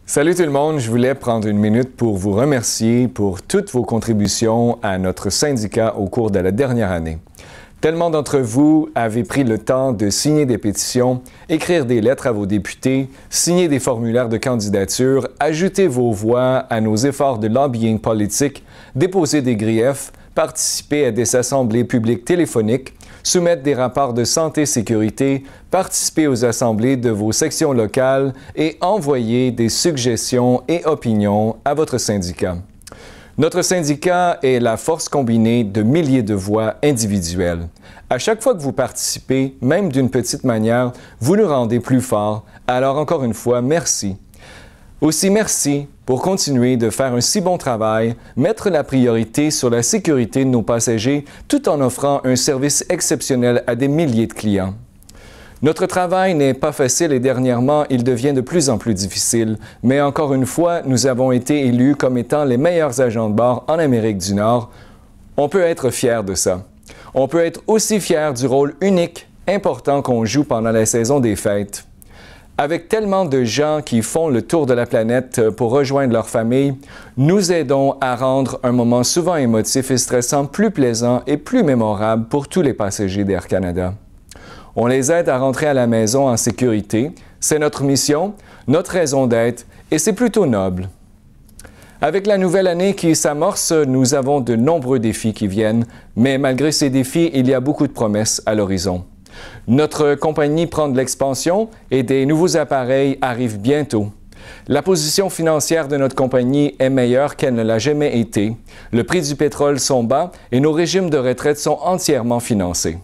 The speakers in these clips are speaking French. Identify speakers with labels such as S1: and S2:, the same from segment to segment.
S1: Salut tout le monde, je voulais prendre une minute pour vous remercier pour toutes vos contributions à notre syndicat au cours de la dernière année. Tellement d'entre vous avez pris le temps de signer des pétitions, écrire des lettres à vos députés, signer des formulaires de candidature, ajouter vos voix à nos efforts de lobbying politique, déposer des griefs, participer à des assemblées publiques téléphoniques, soumettre des rapports de santé-sécurité, participer aux assemblées de vos sections locales et envoyer des suggestions et opinions à votre syndicat. Notre syndicat est la force combinée de milliers de voix individuelles. À chaque fois que vous participez, même d'une petite manière, vous nous rendez plus forts. Alors encore une fois, merci. Aussi, merci pour continuer de faire un si bon travail, mettre la priorité sur la sécurité de nos passagers tout en offrant un service exceptionnel à des milliers de clients. Notre travail n'est pas facile et dernièrement, il devient de plus en plus difficile. Mais encore une fois, nous avons été élus comme étant les meilleurs agents de bord en Amérique du Nord. On peut être fier de ça. On peut être aussi fier du rôle unique, important qu'on joue pendant la saison des fêtes. Avec tellement de gens qui font le tour de la planète pour rejoindre leur famille, nous aidons à rendre un moment souvent émotif et stressant plus plaisant et plus mémorable pour tous les passagers d'Air Canada. On les aide à rentrer à la maison en sécurité. C'est notre mission, notre raison d'être, et c'est plutôt noble. Avec la nouvelle année qui s'amorce, nous avons de nombreux défis qui viennent, mais malgré ces défis, il y a beaucoup de promesses à l'horizon. Notre compagnie prend de l'expansion et des nouveaux appareils arrivent bientôt. La position financière de notre compagnie est meilleure qu'elle ne l'a jamais été. Le prix du pétrole sont bas et nos régimes de retraite sont entièrement financés.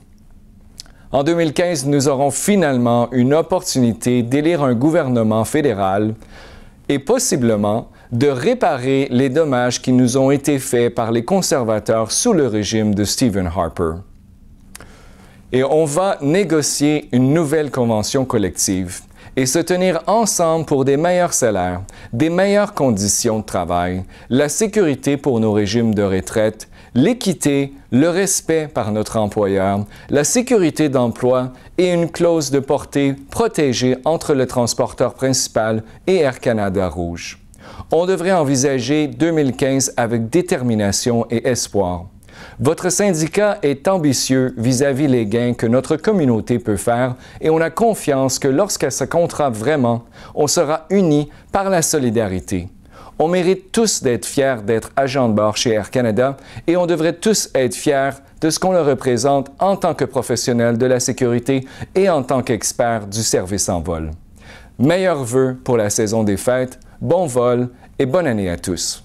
S1: En 2015, nous aurons finalement une opportunité d'élire un gouvernement fédéral et possiblement de réparer les dommages qui nous ont été faits par les conservateurs sous le régime de Stephen Harper. Et on va négocier une nouvelle convention collective et se tenir ensemble pour des meilleurs salaires, des meilleures conditions de travail, la sécurité pour nos régimes de retraite, l'équité, le respect par notre employeur, la sécurité d'emploi et une clause de portée protégée entre le transporteur principal et Air Canada Rouge. On devrait envisager 2015 avec détermination et espoir. Votre syndicat est ambitieux vis-à-vis les gains que notre communauté peut faire et on a confiance que lorsqu'elle se comptera vraiment, on sera unis par la solidarité. On mérite tous d'être fiers d'être agents de bord chez Air Canada et on devrait tous être fiers de ce qu'on leur représente en tant que professionnels de la sécurité et en tant qu'experts du service en vol. Meilleurs vœux pour la saison des fêtes, bon vol et bonne année à tous.